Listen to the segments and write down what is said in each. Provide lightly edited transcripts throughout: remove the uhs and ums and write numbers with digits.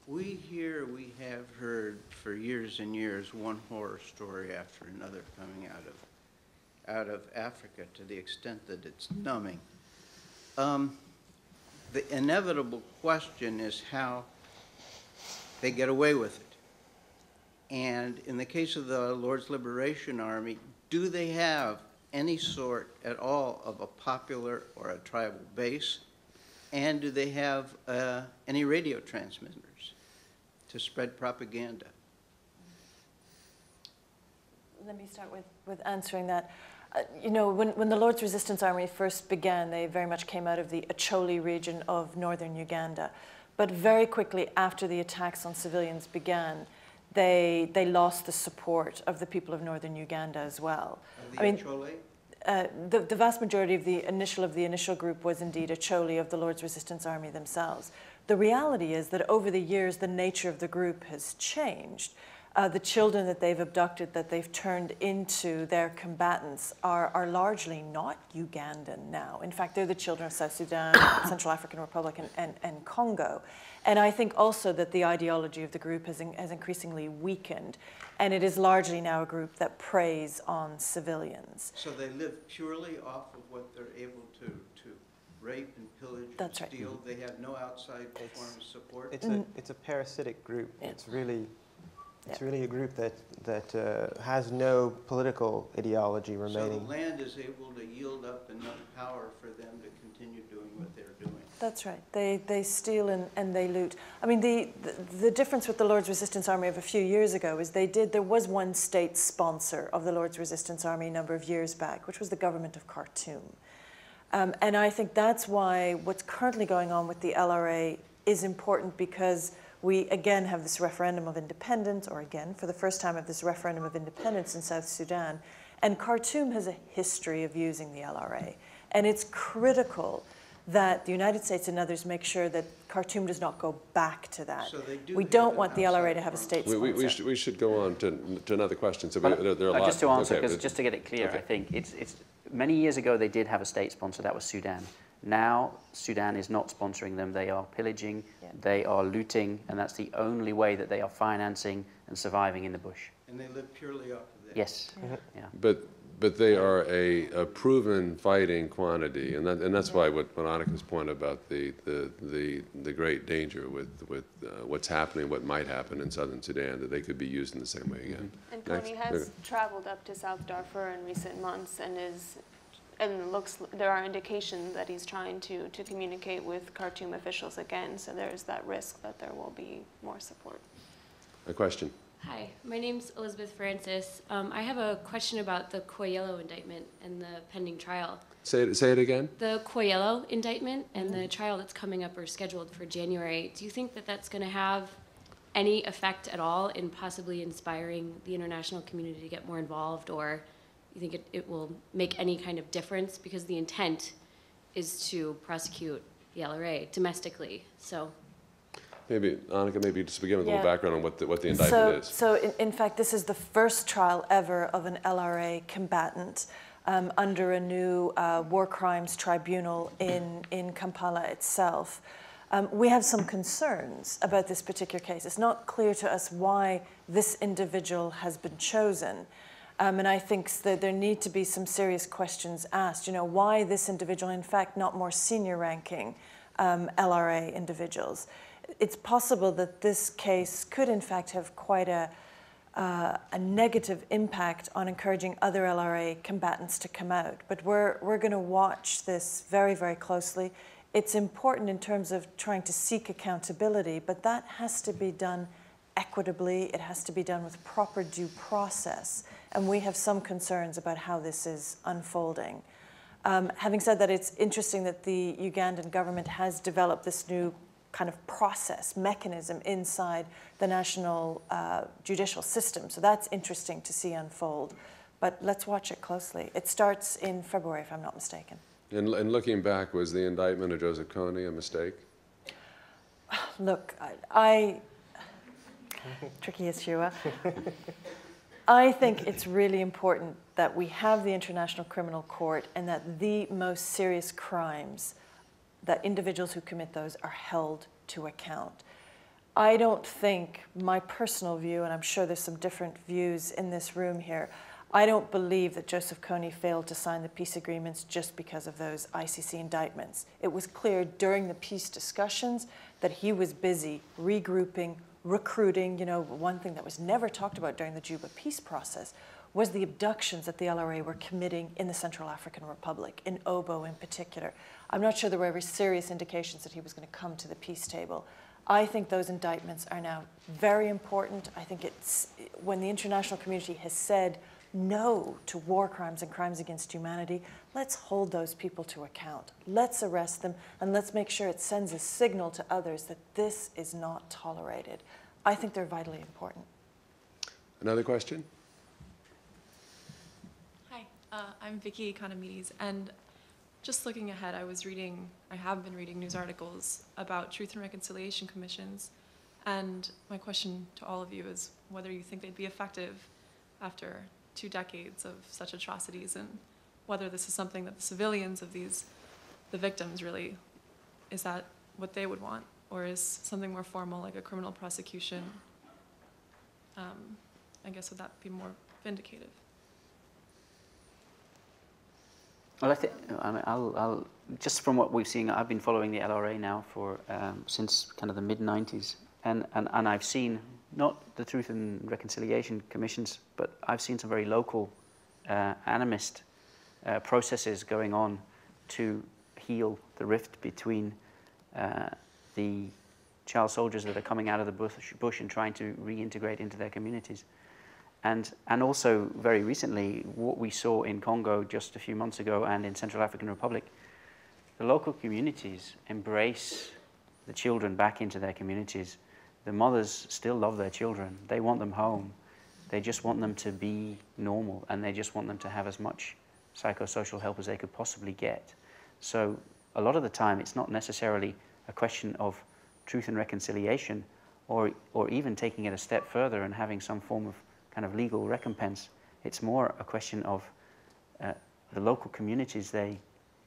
We have heard for years and years one horror story after another coming out of Africa to the extent that it's numbing. The inevitable question is how they get away with it. And in the case of the Lord's Liberation Army, do they have any sort at all of a popular or a tribal base? And do they have any radio transmitters to spread propaganda? Let me start with answering that. You know, when the Lord's Resistance Army first began, they very much came out of the Acholi region of northern Uganda. But very quickly after the attacks on civilians began, they lost the support of the people of northern Uganda as well. Acholi? The vast majority of the initial group was indeed Acholi of the Lord's Resistance Army themselves. The reality is that over the years, the nature of the group has changed. The children that they've abducted, that they've turned into their combatants, are largely not Ugandan now. In fact, they're the children of South Sudan, Central African Republic, and Congo. And I think also that the ideology of the group has increasingly weakened, and it is largely now a group that preys on civilians. So they live purely off of what they're able to rape and pillage and steal? Right. They have no outside form of support? It's a parasitic group. Yeah. It's really a group that has no political ideology remaining. So the land is able to yield up enough power for them to continue doing what they're doing. That's right. They steal and they loot. I mean, the difference with the Lord's Resistance Army of a few years ago is there was one state sponsor of the Lord's Resistance Army a number of years back, which was the government of Khartoum. And I think that's why what's currently going on with the LRA is important, because we again have this referendum of independence, or again, for the first time, have this referendum of independence in South Sudan. And Khartoum has a history of using the LRA. And it's critical that the United States and others make sure that Khartoum does not go back to that. So we don't want the LRA to have a state sponsor. We should go on to another question. So just to answer, because just to get it clear, I think it's many years ago they did have a state sponsor. That was Sudan. Now Sudan is not sponsoring them. They are pillaging, they are looting, and that's the only way that they are financing and surviving in the bush. And they live purely off of that. Yes. Yeah. But they are a proven fighting quantity, and that's why what Annika's point about the great danger with what's happening, what might happen in southern Sudan, that they could be used in the same way again. And Tony has traveled up to South Darfur in recent months and there are indications that he's trying to communicate with Khartoum officials again, so there's that risk that there will be more support. A question. Hi, my name's Elizabeth Francis. I have a question about the Coelho indictment and the pending trial. Say it again? The Coelho indictment and the trial that's coming up or scheduled for January. Do you think that that's going to have any effect at all in possibly inspiring the international community to get more involved, or you think it will make any kind of difference? Because the intent is to prosecute the LRA domestically, so. Maybe, Annika, maybe just begin with a little background on what the indictment is. So in fact, this is the first trial ever of an LRA combatant under a new war crimes tribunal in Kampala itself. We have some concerns about this particular case. It's not clear to us why this individual has been chosen. And I think that there need to be some serious questions asked. You know, why this individual, in fact, not more senior ranking LRA individuals? It's possible that this case could, in fact, have quite a negative impact on encouraging other LRA combatants to come out. But we're going to watch this very, very closely. It's important in terms of trying to seek accountability, but that has to be done equitably. It has to be done with proper due process. And we have some concerns about how this is unfolding. Having said that, it's interesting that the Ugandan government has developed this new kind of process, mechanism inside the national judicial system. So that's interesting to see unfold. But let's watch it closely. It starts in February, if I'm not mistaken. And looking back, was the indictment of Joseph Kony a mistake? Look, tricky issue. I think it's really important that we have the International Criminal Court and that the most serious crimes, that individuals who commit those are held to account. I don't think, my personal view, and I'm sure there's some different views in this room here, I don't believe that Joseph Kony failed to sign the peace agreements just because of those ICC indictments. It was clear during the peace discussions that he was busy regrouping, recruiting. You know, one thing that was never talked about during the Juba peace process was the abductions that the LRA were committing in the Central African Republic, in Obo in particular. I'm not sure there were ever serious indications that he was going to come to the peace table. I think those indictments are now very important. I think it's when the international community has said no to war crimes and crimes against humanity, let's hold those people to account. Let's arrest them, and let's make sure it sends a signal to others that this is not tolerated. I think they're vitally important. Another question? Hi, I'm Vicky Economides, and just looking ahead, I have been reading news articles about Truth and Reconciliation Commissions, and my question to all of you is whether you think they'd be effective after 2 decades of such atrocities, and whether this is something that the civilians of the victims really, is that what they would want, or is something more formal like a criminal prosecution, I guess, would that be more vindicative? Well, I'll just from what we've seen, I've been following the LRA now for since kind of the mid-90s, and I've seen not the Truth and Reconciliation Commissions, but I've seen some very local animist processes going on to heal the rift between the child soldiers that are coming out of the bush and trying to reintegrate into their communities. And also, very recently, what we saw in Congo just a few months ago and in Central African Republic, the local communities embrace the children back into their communities. The mothers still love their children. They want them home. They just want them to be normal, and they just want them to have as much psychosocial help as they could possibly get. So a lot of the time, it's not necessarily a question of truth and reconciliation, or even taking it a step further and having some form of kind of legal recompense. It's more a question of the local communities. They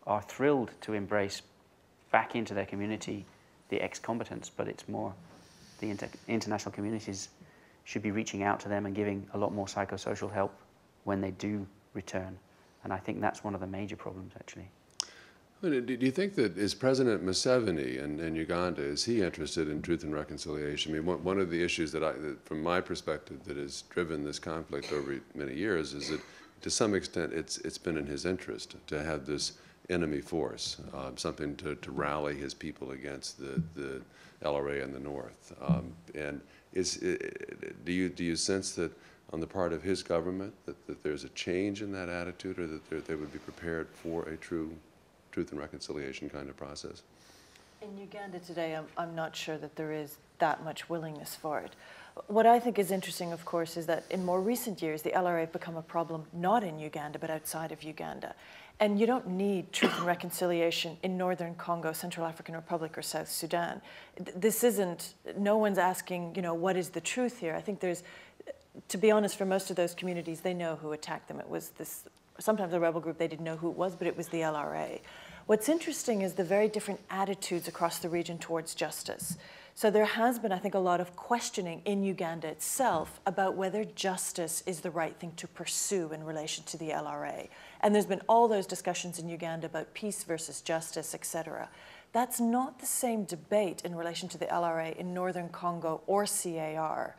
are thrilled to embrace back into their community the ex-combatants, but it's more the international communities should be reaching out to them and giving a lot more psychosocial help when they do return. And I think that's one of the major problems, actually. Do you think that, is President Museveni in Uganda, is he interested in truth and reconciliation? I mean, one of the issues that from my perspective, that has driven this conflict over many years is that, to some extent, it's been in his interest to have this enemy force, something to rally his people against the LRA in the north. And do you sense that on the part of his government that there's a change in that attitude, or that they would be prepared for a true truth and reconciliation kind of process? In Uganda today, I'm not sure that there is that much willingness for it. What I think is interesting, of course, is that in more recent years, the LRA have become a problem not in Uganda, but outside of Uganda. And you don't need truth and reconciliation in northern Congo, Central African Republic, or South Sudan. This isn't, no one's asking, you know, what is the truth here? I think there's, to be honest, for most of those communities, they know who attacked them. It was this, sometimes a rebel group, they didn't know who it was, but it was the LRA. What's interesting is the very different attitudes across the region towards justice. So there has been, I think, a lot of questioning in Uganda itself about whether justice is the right thing to pursue in relation to the LRA. And there's been all those discussions in Uganda about peace versus justice, etc. That's not the same debate in relation to the LRA in northern Congo or CAR.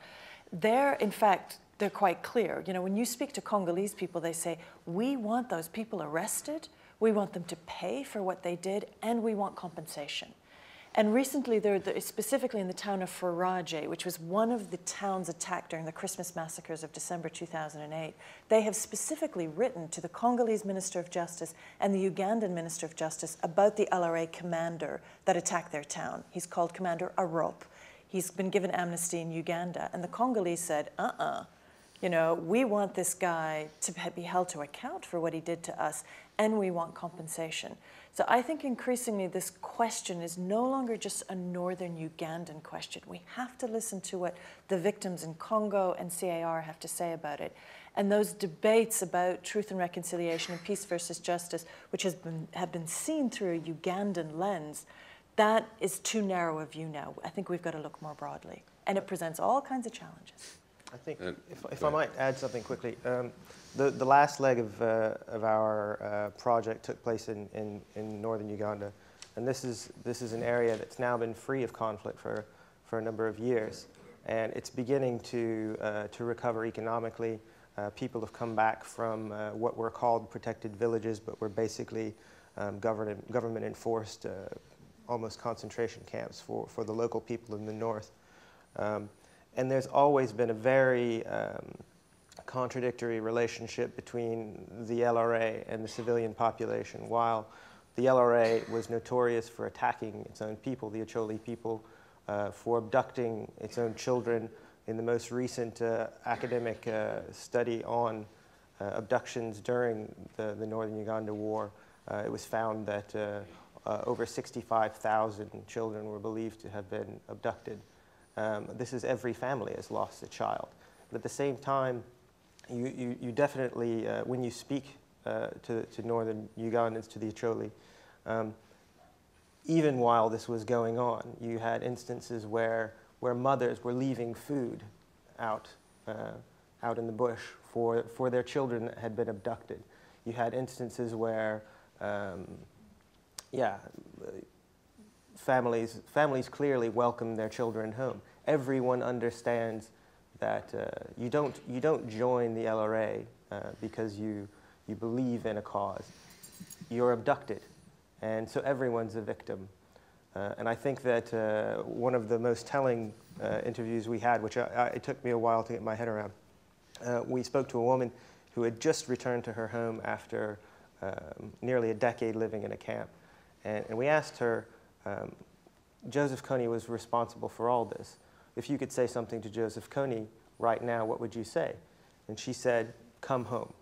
There, in fact, they're quite clear. You know, when you speak to Congolese people, they say, we want those people arrested, we want them to pay for what they did, and we want compensation. And recently, specifically in the town of Faraje, which was one of the towns attacked during the Christmas massacres of December 2008, they have specifically written to the Congolese Minister of Justice and the Ugandan Minister of Justice about the LRA commander that attacked their town. He's called Commander Arop. He's been given amnesty in Uganda. And the Congolese said, you know, we want this guy to be held to account for what he did to us, and we want compensation. So I think increasingly this question is no longer just a northern Ugandan question. We have to listen to what the victims in Congo and CAR have to say about it. And those debates about truth and reconciliation and peace versus justice, which have been seen through a Ugandan lens, that is too narrow a view now. I think we've got to look more broadly. And it presents all kinds of challenges. I think, if I might add something quickly, the last leg of our project took place in northern Uganda, and this is an area that's now been free of conflict for a number of years, and it's beginning to recover economically. People have come back from what were called protected villages, but were basically government-enforced almost concentration camps for the local people in the north. And there's always been a very contradictory relationship between the LRA and the civilian population. While the LRA was notorious for attacking its own people, the Acholi people, for abducting its own children. In the most recent academic study on abductions during the Northern Uganda War, it was found that over 65,000 children were believed to have been abducted. This is every family has lost a child. But at the same time, you definitely, when you speak to northern Ugandans, to the Acholi, even while this was going on, you had instances where mothers were leaving food out in the bush for their children that had been abducted. You had instances where, families clearly welcome their children home. Everyone understands that you don't join the LRA because you believe in a cause. You're abducted, and so everyone's a victim. And I think that one of the most telling interviews we had, which it took me a while to get my head around, we spoke to a woman who had just returned to her home after nearly a decade living in a camp. And we asked her, Joseph Kony was responsible for all this. If you could say something to Joseph Kony right now, what would you say? And she said, "Come home,"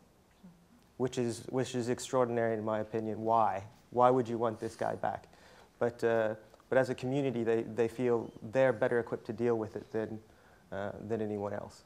which is extraordinary in my opinion. Why? Why would you want this guy back? But as a community, they feel they're better equipped to deal with it than anyone else.